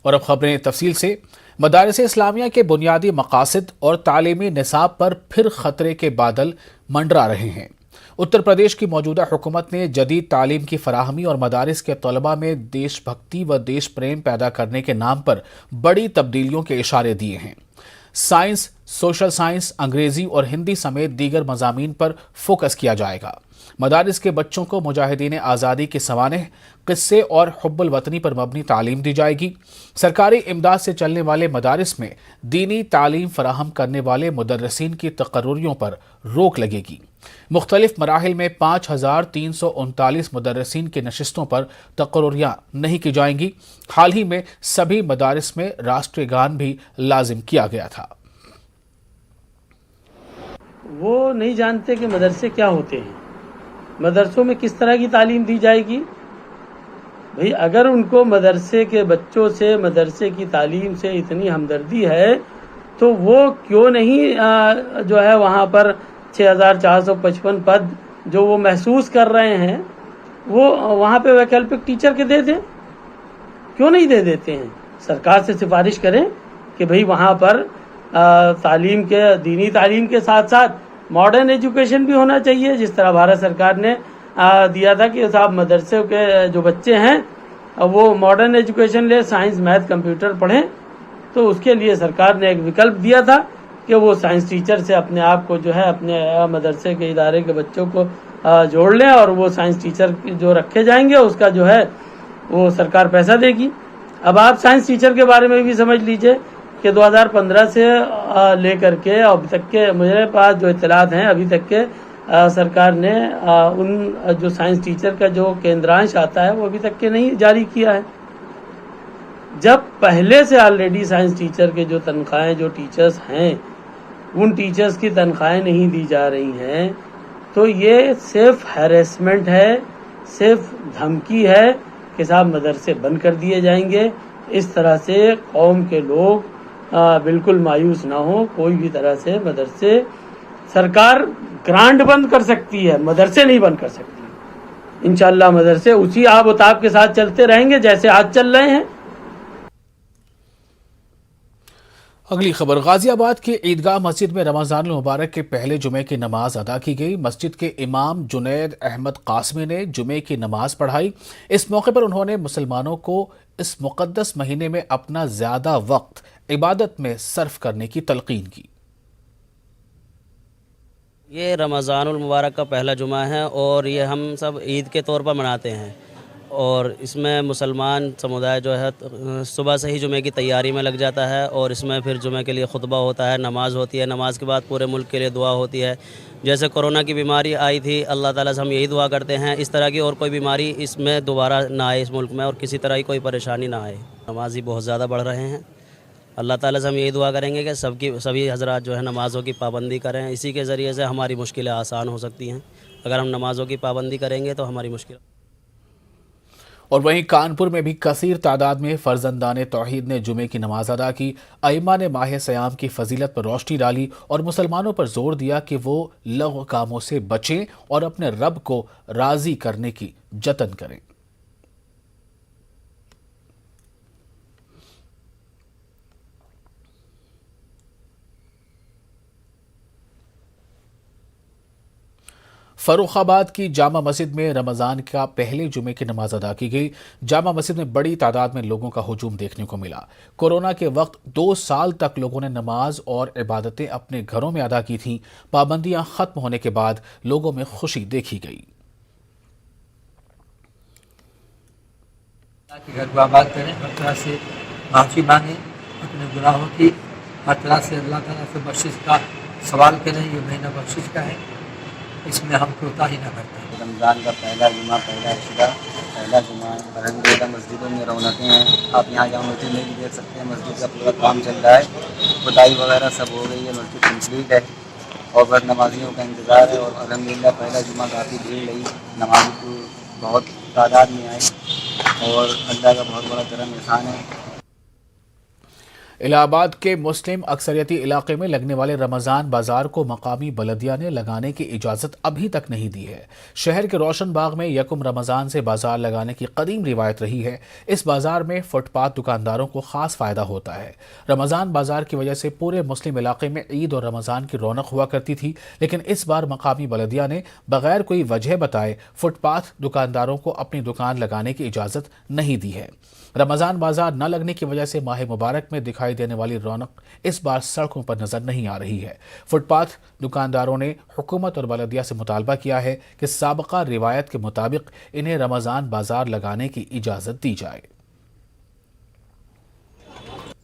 और अब खबरें तफसील से। मदारिस इस्लामिया के बुनियादी मकासद और तालीमी निसाब पर फिर खतरे के बादल मंडरा रहे हैं। उत्तर प्रदेश की मौजूदा हुकूमत ने जदीद तालीम की फराहमी और मदारिस के तलबा में देशभक्ति व देश प्रेम पैदा करने के नाम पर बड़ी तब्दीलियों के इशारे दिए हैं। साइंस, सोशल साइंस, अंग्रेजी और हिंदी समेत दीगर मज़ामीन पर फोकस किया जाएगा। मदारिस के बच्चों को मुजाहिदीन आज़ादी के सवानेह, किस्से और हुब्बुल वतनी पर मबनी तालीम दी जाएगी। सरकारी इमदाद से चलने वाले मदारिस में दीनी तालीम फराहम करने वाले मुदर्रिसीन की तकर्रुरियों पर रोक लगेगी। मुख्तलिफ मराहिल में 5339 मुदर्रिसीन की नशिस्तों पर तकर्रुरियां नहीं की जाएंगी। हाल ही में सभी मदारिस में राष्ट्रीय गान भी लाजिम किया गया था। वो नहीं जानते कि मदरसे क्या होते हैं, मदरसों में किस तरह की तालीम दी जाएगी। भाई अगर उनको मदरसे के बच्चों से, मदरसे की तालीम से इतनी हमदर्दी है तो वो क्यों नहीं जो है वहाँ पर 6455 पद जो वो महसूस कर रहे हैं वो वहाँ पे वैकल्पिक टीचर के दे दें, क्यों नहीं दे देते हैं। सरकार से सिफारिश करें कि भाई वहाँ पर तालीम के, दीनी तालीम के साथ साथ मॉडर्न एजुकेशन भी होना चाहिए। जिस तरह भारत सरकार ने दिया था कि साहब मदरसे के जो बच्चे हैं वो मॉडर्न एजुकेशन ले, साइंस, मैथ, कंप्यूटर पढ़ें, तो उसके लिए सरकार ने एक विकल्प दिया था कि वो साइंस टीचर से अपने आप को जो है अपने मदरसे के इदारे के बच्चों को जोड़ लें और वो साइंस टीचर जो रखे जाएंगे उसका जो है वो सरकार पैसा देगी। अब आप साइंस टीचर के बारे में भी समझ लीजिए कि 2015 से लेकर के अभी तक के मेरे पास जो इत्तलात हैं अभी तक के सरकार ने उन जो साइंस टीचर का जो केंद्रांश आता है वो अभी तक के नहीं जारी किया है। जब पहले से ऑलरेडी साइंस टीचर के जो तनख्वाहें जो टीचर्स हैं उन टीचर्स की तनख्वाहें नहीं दी जा रही हैं तो ये सिर्फ हैरेसमेंट है, सिर्फ धमकी है कि साहब मदरसे बंद कर दिए जाएंगे। इस तरह से कौम के लोग बिल्कुल मायूस ना हो। कोई भी तरह से मदरसे, सरकार ग्रांट बंद कर सकती है, मदरसे नहीं बंद कर सकती। इंशाअल्लाह मदरसे उसी आब-ओ-ताब के साथ चलते रहेंगे जैसे आज चल रहे हैं। अगली खबर, गाजियाबाद की ईदगाह मस्जिद में रमजानुल मुबारक के पहले जुमे की नमाज अदा की गई। मस्जिद के इमाम जुनैद अहमद कासमी ने जुमे की नमाज पढ़ाई। इस मौके पर उन्होंने मुसलमानों को इस मुकद्दस महीने में अपना ज्यादा वक्त इबादत में सर्फ करने की तलकीन की। ये रमज़ानुल मुबारक का पहला जुमा है और ये हम सब ईद के तौर पर मनाते हैं और इसमें मुसलमान समुदाय जो है सुबह से ही जुमे की तैयारी में लग जाता है और इसमें फिर जुमे के लिए खुतबा होता है, नमाज होती है, नमाज के बाद पूरे मुल्क के लिए दुआ होती है। जैसे कोरोना की बीमारी आई थी, अल्लाह ताला से हम यही दुआ करते हैं इस तरह की और कोई बीमारी इसमें दोबारा ना आए इस मुल्क में और किसी तरह की कोई परेशानी ना आए। नमाजी बहुत ज़्यादा बढ़ रहे हैं। अल्लाह ताला से हम यही दुआ करेंगे कि सभी हजरात जो है नमाज़ों की पाबंदी करें। इसी के ज़रिए से हमारी मुश्किलें आसान हो सकती हैं। अगर हम नमाज़ों की पाबंदी करेंगे तो हमारी मुश्किल। और वहीं कानपुर में भी कसीर तादाद में फर्जंदान तौहीद ने जुमे की नमाज अदा की। अइमा ने माह सयाम की फजीलत पर रोशनी डाली और मुसलमानों पर जोर दिया कि वो लग़्व कामों से बचें और अपने रब को राज़ी करने की जतन करें। फर्रुखाबाद की जामा मस्जिद में रमज़ान का पहले जुमे की नमाज अदा की गई। जामा मस्जिद में बड़ी तादाद में लोगों का हुजूम देखने को मिला। कोरोना के वक्त 2 साल तक लोगों ने नमाज और इबादतें अपने घरों में अदा की थीं। पाबंदियां खत्म होने के बाद लोगों में खुशी देखी गई। घर को आबाद करें, हर तरह से माफ़ी मांगें अपने गुनाहों की, हर तरह से अल्लाह ताला से बख्शिश का सवाल करें। ये महीना बख्शिश का है, इसमें हम कोताही न करते हैं। रमज़ान का पहला जुमा, पहला इश्रा, पहला जुमा अलहम्दुलिल्लाह मस्जिदों में रौनकें हैं। आप यहाँ जामा मस्जिद में भी देख सकते हैं, मस्जिद का पूरा काम चल रहा है, खुदाई वगैरह सब हो गई है, मस्जिद कंप्लीट है और बस नमाजियों का इंतज़ार है। और अलहम्दुलिल्लाह पहला जुमा काफ़ी भीड़ रही, नमाजी को बहुत तादाद में आए और अल्लाह का बहुत बड़ा करम एहसान है। इलाहाबाद के मुस्लिम अक्सरियती इलाके में लगने वाले रमज़ान बाजार को मकामी बलदिया ने लगाने की इजाज़त अभी तक नहीं दी है। शहर के रोशन बाग में यकुम रमज़ान से बाजार लगाने की कदीम रिवायत रही है। इस बाजार में फुटपाथ दुकानदारों को खास फ़ायदा होता है। रमज़ान बाजार की वजह से पूरे मुस्लिम इलाके में ईद और रमज़ान की रौनक हुआ करती थी, लेकिन इस बार मकामी बलदिया ने बगैर कोई वजह बताए फुटपाथ दुकानदारों को अपनी दुकान लगाने की इजाज़त नहीं दी है। रमज़ान बाजार न लगने की वजह से माह मुबारक में दिखाई देने वाली रौनक इस बार सड़कों पर नजर नहीं आ रही है। फुटपाथ दुकानदारों ने हुकूमत और बलदिया से मुतालबा किया है कि साबका रिवायत के मुताबिक इन्हें रमज़ान बाजार लगाने की इजाज़त दी जाए।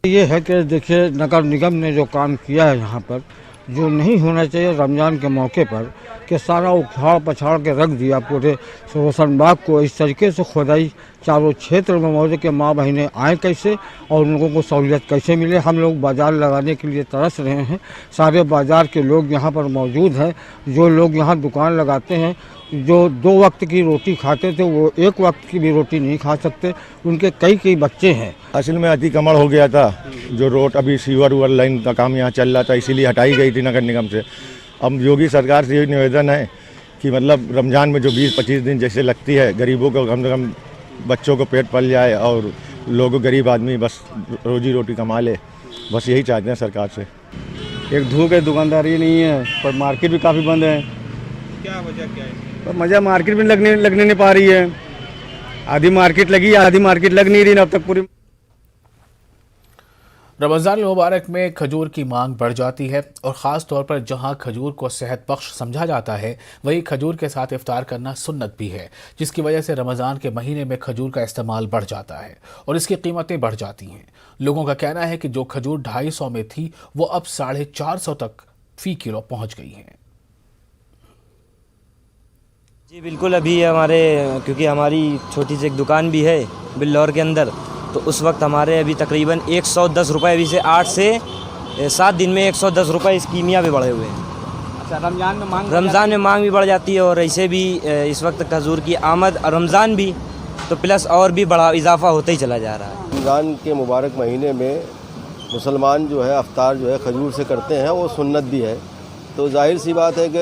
ये है कि देखिए, नगर निगम ने जो काम किया है यहाँ पर, जो नहीं होना चाहिए रमज़ान के मौके पर, कि सारा उखाड़ पछाड़ के रख दिया पूरे रोशन बाग को। इस तरीके से खुदाई चारों क्षेत्र में मौजूद के माँ बहनें आए कैसे और उन लोगों को सहूलियत कैसे मिले। हम लोग बाज़ार लगाने के लिए तरस रहे हैं। सारे बाज़ार के लोग यहाँ पर मौजूद हैं। जो लोग यहाँ दुकान लगाते हैं, जो 2 वक्त की रोटी खाते थे, वो 1 वक्त की भी रोटी नहीं खा सकते। उनके कई बच्चे हैं। असल में अतिक्रमण हो गया था। जो रोड अभी सीवर उवर लाइन का काम यहाँ चल रहा था, इसीलिए हटाई गई थी नगर निगम से। अब योगी सरकार से ये निवेदन है कि मतलब रमज़ान में जो 20-25 दिन जैसे लगती है, गरीबों को कम से कम बच्चों को पेट पल जाए और लोगों गरीब आदमी बस रोजी रोटी कमा ले। बस यही चाहते हैं सरकार से। एक धूप है, दुकानदारी नहीं है, पर मार्केट भी काफ़ी बंद है। क्या वजह क्या है? पर मज़ा मार्केट भी लगने नहीं पा रही है। आधी मार्केट लगी, आधी मार्केट लग नहीं रही अब तक पूरी। रमज़ान मुबारक में खजूर की मांग बढ़ जाती है और ख़ास तौर पर जहां खजूर को सेहत बख्श समझा जाता है, वहीं खजूर के साथ इफ्तार करना सुन्नत भी है, जिसकी वजह से रमज़ान के महीने में खजूर का इस्तेमाल बढ़ जाता है और इसकी कीमतें बढ़ जाती हैं। लोगों का कहना है कि जो खजूर 250 में थी वो अब 450 तक फ़ी किलो पहुँच गई हैं। जी बिल्कुल, अभी क्योंकि हमारी छोटी सी एक दुकान भी है बिल्लौर के अंदर, तो उस वक्त हमारे अभी तकरीबन 110 रुपये, अभी से 8 से 7 दिन में 110 रुपये इस कीमिया पे बढ़े हुए हैं। अच्छा, रमज़ान में मांग भी बढ़ जाती है और ऐसे भी इस वक्त खजूर की आमद और रमज़ान भी तो प्लस और भी बड़ा इजाफा होता ही चला जा रहा है। रमज़ान के मुबारक महीने में मुसलमान जो है अफ्तार जो है खजूर से करते हैं, वो सुन्नत भी है। तो जाहिर सी बात है कि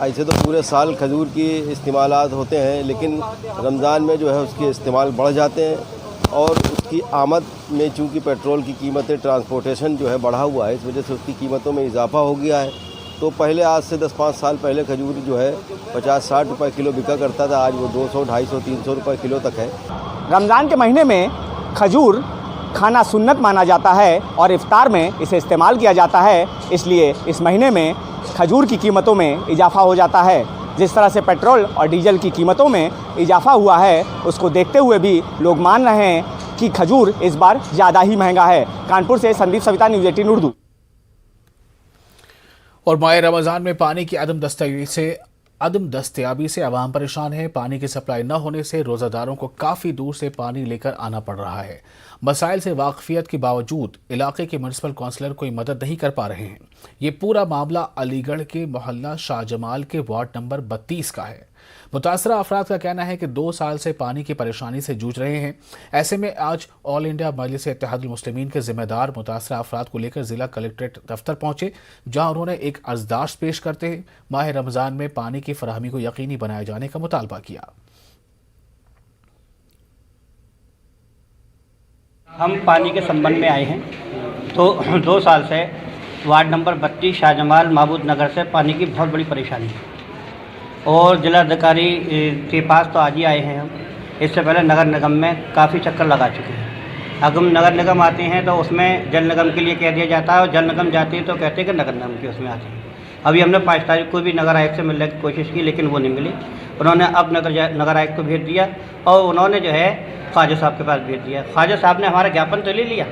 ऐसे तो पूरे साल खजूर की इस्तेमालात होते हैं, लेकिन रमज़ान में जो है उसके इस्तेमाल बढ़ जाते हैं और उसकी आमद में चूँकि पेट्रोल की कीमतें, ट्रांसपोर्टेशन जो है बढ़ा हुआ है, इस वजह से उसकी कीमतों में इजाफा हो गया है। तो पहले आज से 10-5 साल पहले खजूर जो है 50-60 रुपये किलो बिका करता था, आज वो 200, 250, 300 रुपये किलो तक है। रमज़ान के महीने में खजूर खाना सुन्नत माना जाता है और इफ्तार में इसे इस्तेमाल किया जाता है, इसलिए इस महीने में खजूर की कीमतों में इजाफा हो जाता है। जिस तरह से पेट्रोल और डीजल की कीमतों में इजाफा हुआ है, उसको देखते हुए भी लोग मान रहे हैं कि खजूर इस बार ज़्यादा ही महंगा है। कानपुर से संदीप सविता, न्यूज़ 18 उर्दू। और माह रमज़ान में पानी की अदम दस्तयाबी से आवाम परेशान है। पानी की सप्लाई न होने से रोज़ादारों को काफ़ी दूर से पानी लेकर आना पड़ रहा है। मसाइल से वाकफियत के बावजूद इलाके के म्यूनसिपल काउंसलर कोई मदद नहीं कर पा रहे हैं। ये पूरा मामला अलीगढ़ के मोहल्ला शाहजमाल के वार्ड नंबर 32 का है। मुतासरा अफराद का कहना है कि 2 साल से पानी की परेशानी से जूझ रहे हैं। ऐसे में आज ऑल इंडिया मजलिस इत्तेहादुल मुस्लिमीन के जिम्मेदार मुतासरा अफराद को लेकर जिला कलेक्ट्रेट दफ्तर पहुंचे, जहां उन्होंने एक अर्जदाश्त पेश करते हैं माह रमज़ान में पानी की फराहमी को यकीनी बनाए जाने का मुतालबा किया। हम पानी के संबंध में आए हैं। तो 2 साल से वार्ड नंबर 32 शाहजमाल महबूद नगर से पानी की बहुत बड़ी परेशानी है और जिलाधिकारी के पास तो आज ही आए हैं हम। इससे पहले नगर निगम में काफ़ी चक्कर लगा चुके हैं। अगर नगर निगम आते हैं तो उसमें जल निगम के लिए कह दिया जाता है और जल निगम जाती है तो कहते हैं कि नगर निगम के उसमें आते हैं। अभी हमने 5 तारीख को भी नगर आयुक्त से मिलने की कोशिश की, लेकिन वो नहीं मिली। उन्होंने अब नगर आयुक्त को भेज दिया और उन्होंने जो है ख्वाजा साहब के पास भेज दिया। ख्वाजा साहब ने हमारा ज्ञापन तो ले लिया,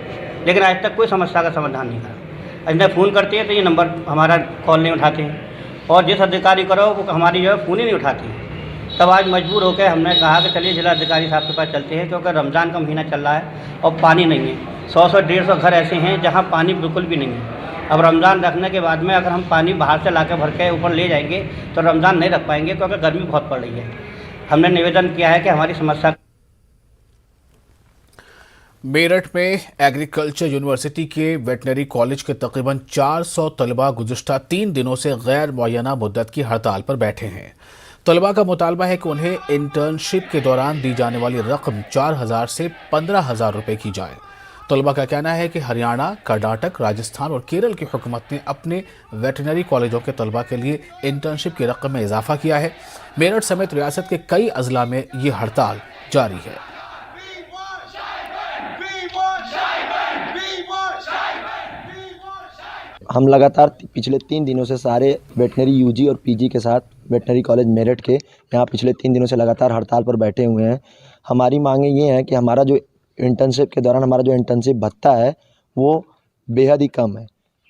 लेकिन आज तक कोई समस्या का समाधान नहीं करा। इन्हें फ़ोन करते हैं तो ये नंबर हमारा कॉल नहीं उठाते हैं और जिस अधिकारी करो वो हमारी जो है फ़ोन ही नहीं उठाती है। तब आज मजबूर होकर हमने कहा कि चलिए जिला अधिकारी साहब के पास चलते हैं, क्योंकि रमज़ान का महीना चल रहा है और पानी नहीं है। 100-150 घर ऐसे हैं जहाँ पानी बिल्कुल भी नहीं है। अब रमज़ान रखने के बाद में अगर हम पानी बाहर से ला के भर के ऊपर ले जाएंगे तो रमज़ान नहीं रख पाएंगे, क्योंकि गर्मी बहुत पड़ रही है। हमने निवेदन किया है कि हमारी समस्या मेरठ में एग्रीकल्चर यूनिवर्सिटी के वेटनरी कॉलेज के तकरीबन 400 तलबा गुज़िश्ता 3 दिनों से गैर मुअय्यना मुद्दत की हड़ताल पर बैठे हैं। तलबा का मुतालबा है कि उन्हें इंटर्नशिप के दौरान दी जाने वाली रकम 4,000 से 15,000 रुपये की जाए। तलबा का कहना है कि हरियाणा, कर्नाटक, राजस्थान और केरल की हुकूमत ने अपने वेटनरी कॉलेजों के तलबा के लिए इंटर्नशिप की रकम में इजाफा किया है। मेरठ समेत रियासत के कई अजला में ये हड़ताल जारी है। हम लगातार पिछले 3 दिनों से सारे वेटनरी यूजी और पीजी के साथ वेटनरी कॉलेज मेरठ के यहाँ पिछले 3 दिनों से लगातार हड़ताल पर बैठे हुए हैं। हमारी मांगे ये हैं कि हमारा जो इंटर्नशिप के दौरान हमारा जो इंटर्नशिप भत्ता है वो बेहद ही कम है।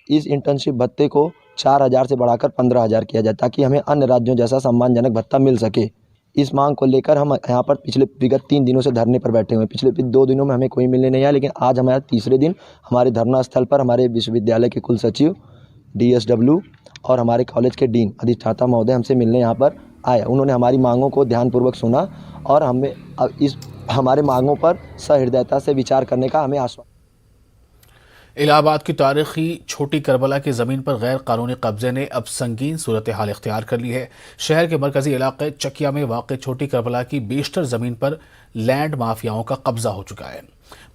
इस इंटर्नशिप भत्ते को 4,000 से बढ़ाकर 15,000 किया जाए ताकि हमें अन्य राज्यों जैसा सम्मानजनक भत्ता मिल सके। इस मांग को लेकर हम यहाँ पर पिछले विगत 3 दिनों से धरने पर बैठे हुए हैं। पिछले 2 दिनों में हमें कोई मिलने नहीं आया, लेकिन आज हमारा तीसरे दिन हमारे धरना स्थल पर हमारे विश्वविद्यालय के कुल सचिव, DSW और हमारे कॉलेज के डीन अधिष्ठाता महोदय हमसे मिलने यहाँ पर आए। उन्होंने हमारी मांगों को ध्यानपूर्वक सुना और हमें हमारे मांगों पर सहृदयता से विचार करने का हमें आश्वासन। इलाहाबाद की तारीखी छोटी करबला की ज़मीन पर गैर कानूनी कब्जे ने अब संगीन सूरत हाल इख्तियार कर ली है। शहर के मरकजी इलाके चकिया में वाक़ छोटी करबला की बेशतर ज़मीन पर लैंड माफियाओं का कब्जा हो चुका है।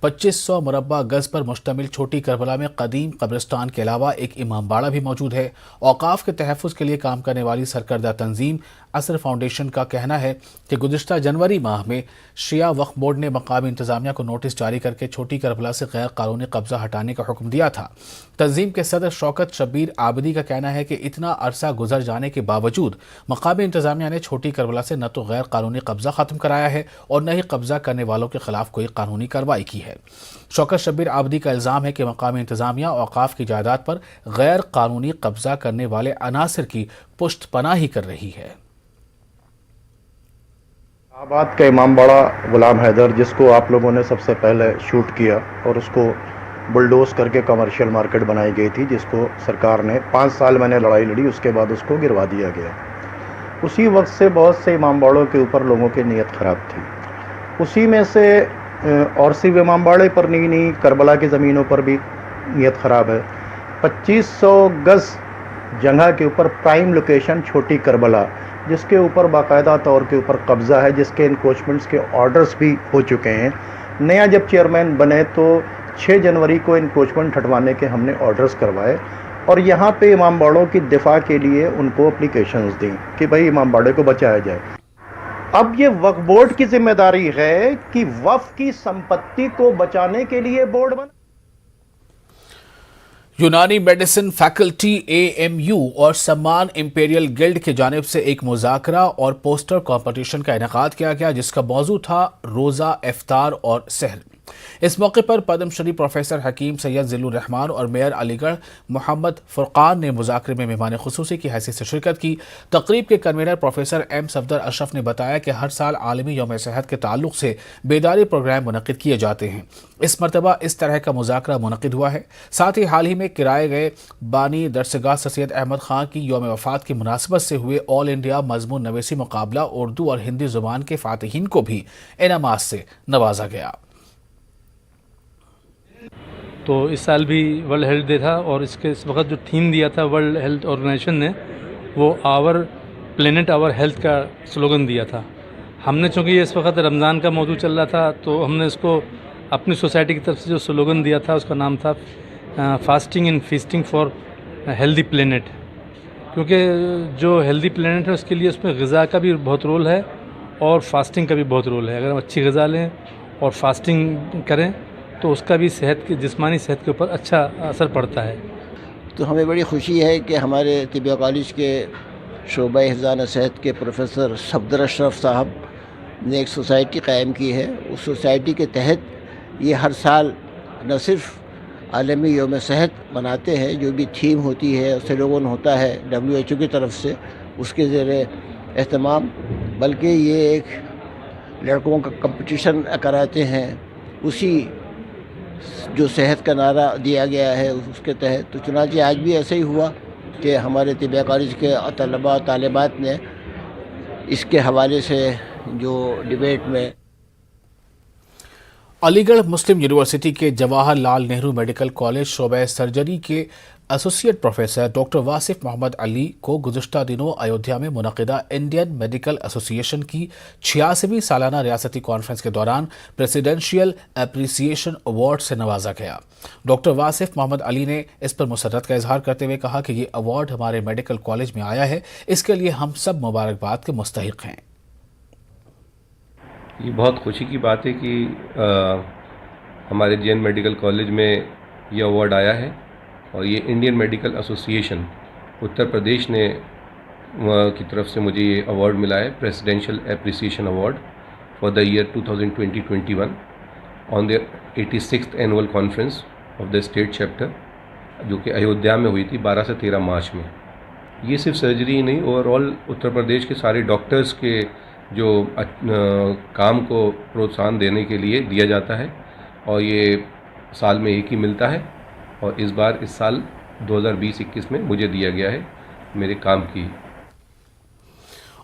2500 मुरब्बा गज पर मुश्तमिल छोटी करबला में कदीम कब्रिस्तान के अलावा एक इमामबाड़ा भी मौजूद है। औकाफ के तहफ़्फ़ुज़ के लिए काम करने वाली सरकर्दा तंजीम असर फाउंडेशन का कहना है कि गुज़िश्ता जनवरी माह में शिया वक्फ बोर्ड ने मकामी इंतज़ामिया को नोटिस जारी करके छोटी करबला से गैर कानूनी कब्जा हटाने का हुक्म दिया था। तंजीम के सदर शौकत शब्बीर आबिदी का कहना है कि इतना अरसा गुजर जाने के बावजूद मकामी इंतज़ामिया ने छोटी करबला से न तो गैर कानूनी कब्जा ख़त्म कराया है और न ही कब्जा करने वालों के खिलाफ कोई कानूनी कार्रवाई की है। शौकत शब्बीर आबिदी का इल्ज़ाम है कि मकामी इंतज़ामिया औकाफ की जायदाद पर गैर कानूनी कब्जा करने वाले अनासिर की पुष्टपनाही कर रही है। इलाहाबाद का इमामबाड़ा गुलाम हैदर, जिसको आप लोगों ने सबसे पहले शूट किया और उसको बुलडोज करके कमर्शियल मार्केट बनाई गई थी, जिसको सरकार ने 5 साल मैंने लड़ाई लड़ी, उसके बाद उसको गिरवा दिया गया। उसी वक्त से बहुत से इमामबाड़ों के ऊपर लोगों की नीयत ख़राब थी। उसी में से और सिर्फ इमामबाड़े पर नहीं करबला की ज़मीनों पर भी नीयत ख़राब है। 2500 गज़ जगह के ऊपर प्राइम लोकेशन छोटी करबला, जिसके ऊपर बाकायदा तौर के ऊपर कब्ज़ा है, जिसके इनक्रोचमेंट्स के ऑर्डर्स भी हो चुके हैं। नया जब चेयरमैन बने तो 6 जनवरी को इनक्रोचमेंट हटवाने के हमने ऑर्डर्स करवाए और यहाँ पे इमामबाड़ों की दिफा के लिए उनको एप्लीकेशंस दी कि भाई इमामबाड़े को बचाया जाए। अब ये वक्फ बोर्ड की जिम्मेदारी है कि वक्फ की संपत्ति को बचाने के लिए बोर्ड बना। यूनानी मेडिसिन फैकल्टी AMU और सम्मान इंपीरियल गिल्ड की जानिब से एक मुज़ाकरा और पोस्टर कंपटीशन का इनेकाद किया गया, जिसका मौजू था रोज़ा, इफ्तार और सहर। इस मौके पर पद्मश्री प्रोफेसर हकीम सैयद जिल्लुर रहमान और मेयर अलीगढ़ मोहम्मद फुरकान ने मुज़ाकरे में मेहमान खुसूसी की हैसियत से शिरकत की। तकरीब के convener professor M Safdar Ashraf ने बताया कि हर साल आलमी यौम सेहत के ताल्लुक से बेदारी प्रोग्राम मुनक़िद किए जाते हैं। इस मरतबा इस तरह का मुज़ाकरा मुनक़िद हुआ है। साथ ही हाल ही में किराए गए बानी दरसगाह सैयद अहमद खान की यौम वफ़ात की मुनासिबत से हुए ऑल इंडिया मज़मून नवीसी मुकाबला उर्दू और हिंदी ज़ुबान के फ़ातिहीन को भी इनामात से नवाजा गया। तो इस साल भी वर्ल्ड हेल्थ डे था और इसके इस वक्त जो थीम दिया था वर्ल्ड हेल्थ ऑर्गेनाइजेशन ने, वो आवर प्लेनेट आवर हेल्थ का स्लोगन दिया था। हमने चूँकि ये इस वक्त रमज़ान का मौजू चल रहा था तो हमने इसको अपनी सोसाइटी की तरफ से जो स्लोगन दिया था उसका नाम था fasting and feasting for healthy planet, क्योंकि जो हेल्दी प्लेनेट है उसके लिए उसमें ग़िज़ा का भी बहुत रोल है और फास्टिंग का भी बहुत रोल है। अगर हम अच्छी ग़िज़ा लें और फास्टिंग करें तो उसका भी सेहत की जिस्मानी सेहत के ऊपर अच्छा असर पड़ता है। तो हमें बड़ी खुशी है कि हमारे तिबिया कॉलेज के शोबा हिफ़्ज़ान सेहत के प्रोफेसर सफदर अशरफ साहब ने एक सोसाइटी कायम की है। उस सोसाइटी के तहत ये हर साल न सिर्फ आलमी यौम सेहत मनाते हैं, जो भी थीम होती है स्लोगन होता है WHO की तरफ से उसके ज़रिए एहतमाम, बल्कि ये एक लड़कों का कंपटीशन कराते हैं। उसी जो सेहत का नारा दिया गया है उसके तहत तो चुनांचे आज भी ऐसे ही हुआ कि हमारे तिबिया कॉलेज के तलबा तालिबात ने इसके हवाले से जो डिबेट में अलीगढ़ मुस्लिम यूनिवर्सिटी के जवाहरलाल नेहरू मेडिकल कॉलेज शोबे सर्जरी के associate professor doctor Wasif Mohammad Ali को गुज़श्ता दिनों अयोध्या में मुनक़िदा इंडियन मेडिकल एसोसिएशन की 86वीं सालाना रियासती कॉन्फ्रेंस के दौरान प्रेसिडेंशियल एप्रिसिएशन अवार्ड से नवाजा गया। डॉक्टर वासिफ मोहम्मद अली ने इस पर मुसर्रत का इजहार करते हुए कहा कि ये अवार्ड हमारे मेडिकल कॉलेज में आया है, इसके लिए हम सब मुबारकबाद के मुस्तहिक हैं। ये बहुत खुशी की बात है कि हमारे जे.एन. मेडिकल कॉलेज में ये अवार्ड आया है और ये Indian medical association Uttar Pradesh ने की तरफ से मुझे ये अवार्ड मिला है, presidential appreciation award for the year 2020-21 on the 86th annual conference of the state chapter, जो कि अयोध्या में हुई थी 12 से 13 मार्च में। ये सिर्फ सर्जरी ही नहीं, ओवरऑल उत्तर प्रदेश के सारे डॉक्टर्स के जो काम को प्रोत्साहन देने के लिए दिया जाता है और ये साल में एक ही मिलता है और इस बार इस साल 2020-21 में मुझे दिया गया है मेरे काम की।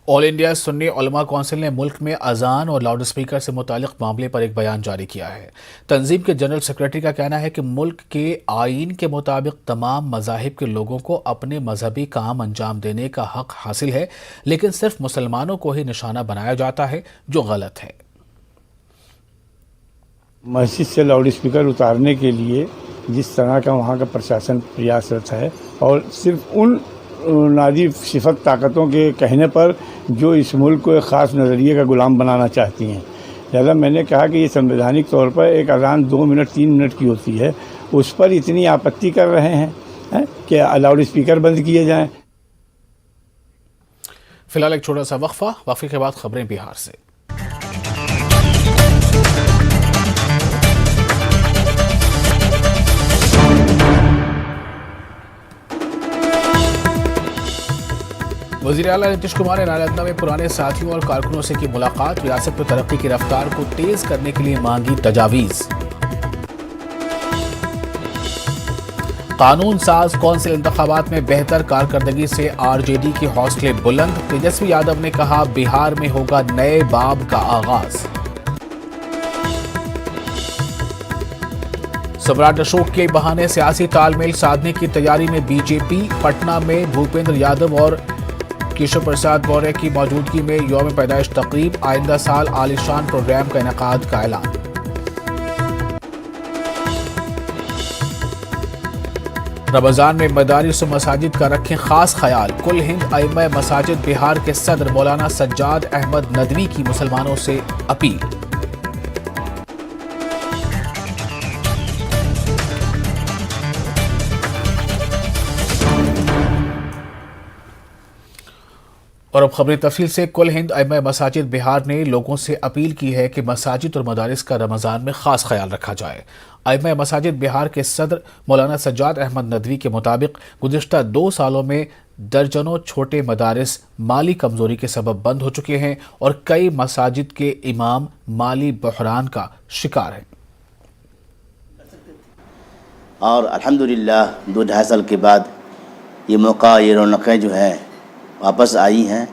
ऑल इंडिया सुन्नी उलमा कौंसिल ने मुल्क में अजान और लाउड स्पीकर से मुतालिक मामले पर एक बयान जारी किया है। तंजीम के जनरल सेक्रेटरी का कहना है कि मुल्क के आईन के मुताबिक तमाम मज़ाहिब के लोगों को अपने मजहबी काम अंजाम देने का हक हासिल है, लेकिन सिर्फ मुसलमानों को ही निशाना बनाया जाता है, जो गलत है। मस्जिद से लाउड स्पीकर उतारने के लिए जिस तरह का वहाँ का प्रशासन प्रयासरत है और सिर्फ उन नाजी सिफत ताकतों के कहने पर जो इस मुल्क को एक ख़ास नज़रिए का गुलाम बनाना चाहती हैं। लिहाजा मैंने कहा कि ये संवैधानिक तौर पर एक अजान 2 मिनट 3 मिनट की होती है, उस पर इतनी आपत्ति कर रहे हैं कि लाउड स्पीकर बंद किए जाएं। फिलहाल एक छोटा सा वक्फे के बाद खबरें बिहार से। वज़ीर आला नीतीश कुमार ने नालंदा में पुराने साथियों और कारकुनों से की मुलाकात, रियासत में तरक्की की रफ्तार को तेज करने के लिए मांगी तजावीज़। कानून साज कौंसिल इंतखाबात में बेहतर कारकर्दगी से आरजेडी के हौसले बुलंद, तेजस्वी यादव ने कहा बिहार में होगा नए बाब का आगाज। सम्राट अशोक के बहाने सियासी तालमेल साधने की तैयारी में बीजेपी, पटना में भूपेंद्र यादव और केशव प्रसाद मौर्य की मौजूदगी में यौम पैदाइश तकरीब, आइंदा साल आलिशान प्रोग्राम का इनेकाद का ऐलान। रमजान में मदारिस और मसाजिद का रखें खास ख्याल, कुल हिंद अइम्मा मसाजिद बिहार के सदर मौलाना सज्जाद अहमद नदवी की मुसलमानों से अपील। और अब खबरें तफसील से। कुल हिंद अइम्मा मसाजिद बिहार ने लोगों से अपील की है कि मसाजिद और मदारिस का रमज़ान में ख़ास ख्याल रखा जाए। अइम्मा मसाजिद बिहार के सदर मौलाना सज्जाद अहमद नदवी के मुताबिक गुज़िश्ता 2 सालों में दर्जनों छोटे मदारिस माली कमज़ोरी के सबब बंद हो चुके हैं और कई मसाजिद के इमाम माली बहरान का शिकार हैं। और अल्हम्दुलिल्लाह 2-2.5 साल के बाद ये मौका, ये रौनकें जो है वापस आई हैं,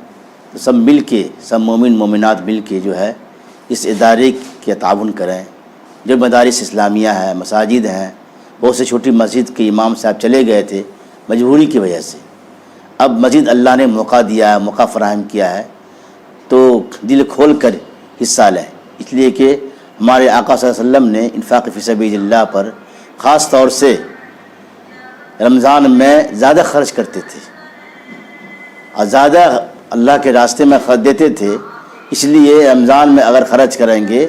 तो सब मिल के, सब मोमिन मोमिनात मिल के जो है इस इदारे के ताउन करें। जो मदारिस इस्लामिया है, मसाजिद हैं, बहुत से छोटी मस्जिद के इमाम साहब चले गए थे मजबूरी की वजह से। अब मस्जिद अल्लाह ने मौका दिया है, मौका फ़राहम किया है, तो दिल खोल कर हिस्सा लें, इसलिए कि हमारे आका सल्लल्लाहु अलैहि वसल्लम ने इन्फ़ाक़ फ़ी सबीलिल्लाह पर ख़ास तौर से रमज़ान में ज़्यादा खर्च करते थे और ज़्यादा अल्लाह के रास्ते में खर्च देते थे। इसलिए रमज़ान में अगर ख़र्च करेंगे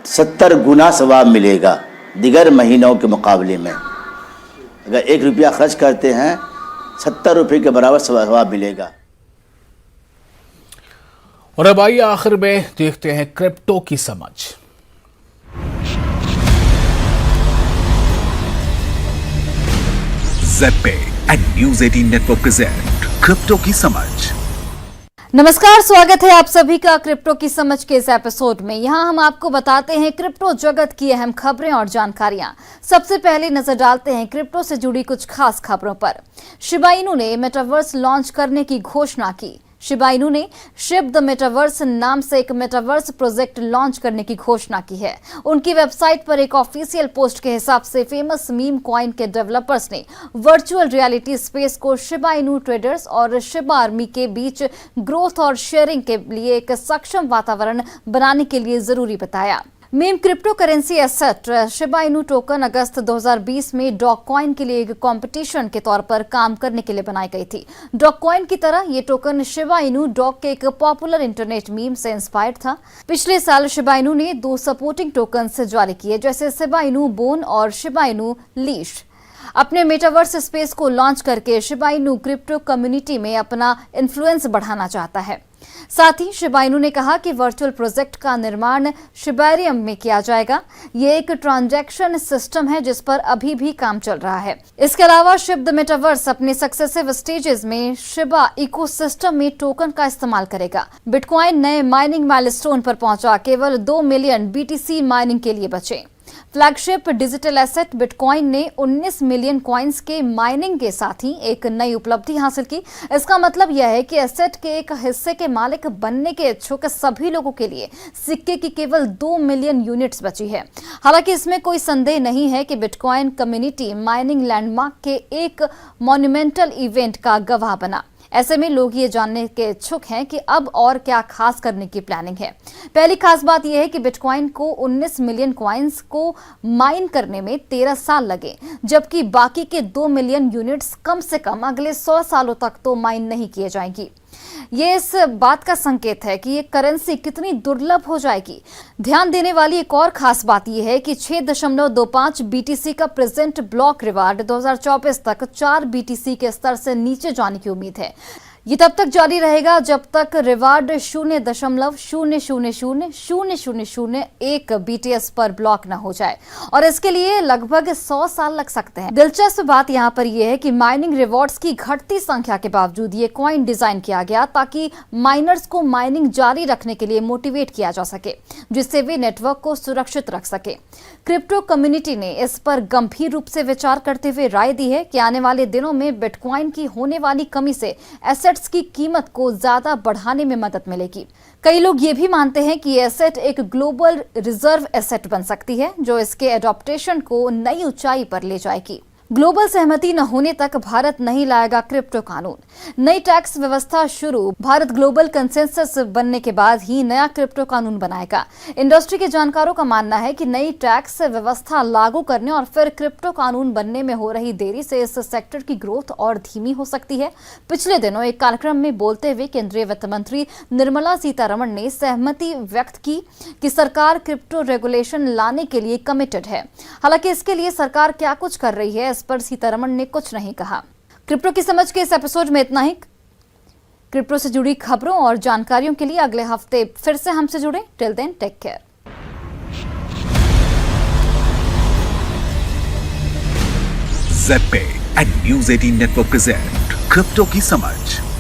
70 गुना सवाब मिलेगा दिगर महीनों के मुकाबले में। अगर 1 रुपया खर्च करते हैं 70 रुपये के बराबर सवाब मिलेगा। और अब आइए आखिर में देखते हैं क्रिप्टो की समझ। ज़ेड पे and news 18 network present crypto की समझ। नमस्कार, स्वागत है आप सभी का क्रिप्टो की समझ के इस एपिसोड में। यहां हम आपको बताते हैं क्रिप्टो जगत की अहम खबरें और जानकारियां। सबसे पहले नजर डालते हैं क्रिप्टो से जुड़ी कुछ खास खबरों पर। शिबा इनू ने मेटावर्स लॉन्च करने की घोषणा की। शिबा इनू ने शिब द मेटावर्स नाम से एक मेटावर्स प्रोजेक्ट लॉन्च करने की घोषणा की है। उनकी वेबसाइट पर एक ऑफिशियल पोस्ट के हिसाब से फेमस मीम कॉइन के डेवलपर्स ने वर्चुअल रियलिटी स्पेस को शिबा इनू ट्रेडर्स और शिबा आर्मी के बीच ग्रोथ और शेयरिंग के लिए एक सक्षम वातावरण बनाने के लिए जरूरी बताया। Meme crypto currency asset Shiba Inu token अगस्त 2020 में डॉग कॉइन के लिए एक कंपटीशन के तौर पर काम करने के लिए बनाई गई थी। डॉग कॉइन की तरह ये टोकन शिबा इनू डॉग के एक पॉपुलर इंटरनेट मीम से इंस्पायर्ड था। पिछले साल शिबा इनू ने 2 सपोर्टिंग टोकन जारी किए, जैसे शिबा इनू बोन और शिबा इनू लीश। अपने मेटावर्स स्पेस को लॉन्च करके शिबा इनू क्रिप्टो कम्युनिटी में अपना इन्फ्लुएंस बढ़ाना चाहता है। साथ ही शिबा इनू ने कहा कि वर्चुअल प्रोजेक्ट का निर्माण शिबेरियम में किया जाएगा। ये एक ट्रांजैक्शन सिस्टम है जिस पर अभी भी काम चल रहा है। इसके अलावा शिब द मेटावर्स अपने सक्सेसिव स्टेजेस में शिबा इकोसिस्टम में टोकन का इस्तेमाल करेगा। बिटकॉइन नए माइनिंग माइलस्टोन पर पहुंचा, केवल 2 मिलियन BTC माइनिंग के लिए बचे। फ्लैगशिप डिजिटल एसेट बिटकॉइन ने 19 मिलियन कॉइन्स के माइनिंग के साथ ही एक नई उपलब्धि हासिल की। इसका मतलब यह है कि एसेट के एक हिस्से के मालिक बनने के इच्छुक सभी लोगों के लिए सिक्के की केवल 2 मिलियन यूनिट्स बची है। हालांकि इसमें कोई संदेह नहीं है कि बिटकॉइन कम्युनिटी माइनिंग लैंडमार्क के एक मॉन्यूमेंटल इवेंट का गवाह बना। ऐसे में लोग ये जानने के इच्छुक हैं कि अब और क्या खास करने की प्लानिंग है। पहली खास बात यह है कि बिटकॉइन को 19 मिलियन कॉइन्स को माइन करने में 13 साल लगे, जबकि बाकी के 2 मिलियन यूनिट्स कम से कम अगले 100 सालों तक तो माइन नहीं किए जाएंगी। ये इस बात का संकेत है कि ये करेंसी कितनी दुर्लभ हो जाएगी। ध्यान देने वाली एक और खास बात यह है कि 6.25 BTC का प्रेजेंट ब्लॉक रिवार्ड 2024 तक 4 BTC के स्तर से नीचे जाने की उम्मीद है। ये तब तक जारी रहेगा जब तक रिवार्ड 0.0000001 BTS पर ब्लॉक न हो जाए, और इसके लिए लगभग 100 साल लग सकते हैं। दिलचस्प बात यहाँ पर यह है कि माइनिंग रिवॉर्ड्स की घटती संख्या के बावजूद ये कॉइन डिजाइन किया गया ताकि माइनर्स को माइनिंग जारी रखने के लिए मोटिवेट किया जा सके, जिससे वे नेटवर्क को सुरक्षित रख सके। क्रिप्टो कम्युनिटी ने इस पर गंभीर रूप से विचार करते हुए राय दी है कि आने वाले दिनों में बिटकॉइन की होने वाली कमी से एसेट्स की कीमत को ज्यादा बढ़ाने में मदद मिलेगी। कई लोग ये भी मानते हैं कि ये एसेट एक ग्लोबल रिजर्व एसेट बन सकती है, जो इसके एडॉप्टेशन को नई ऊंचाई पर ले जाएगी। ग्लोबल सहमति न होने तक भारत नहीं लाएगा क्रिप्टो कानून। नई टैक्स व्यवस्था शुरू। भारत ग्लोबल कंसेंसस बनने के बाद ही नया क्रिप्टो कानून बनाएगा। इंडस्ट्री के जानकारों का मानना है कि नई टैक्स व्यवस्था लागू करने और फिर क्रिप्टो कानून बनने में हो रही देरी से इस सेक्टर की ग्रोथ और धीमी हो सकती है। पिछले दिनों एक कार्यक्रम में बोलते हुए केंद्रीय वित्त मंत्री निर्मला सीतारमण ने सहमति व्यक्त की कि सरकार क्रिप्टो रेगुलेशन लाने के लिए कमिटेड है। हालांकि इसके लिए सरकार क्या कुछ कर रही है पर सीतारमण ने कुछ नहीं कहा। क्रिप्टो की समझ के इस एपिसोड में इतना ही। क्रिप्टो से जुड़ी खबरों और जानकारियों के लिए अगले हफ्ते फिर से हमसे जुड़ें। Till then take care. ZebPay and news 18 network present crypto की समझ।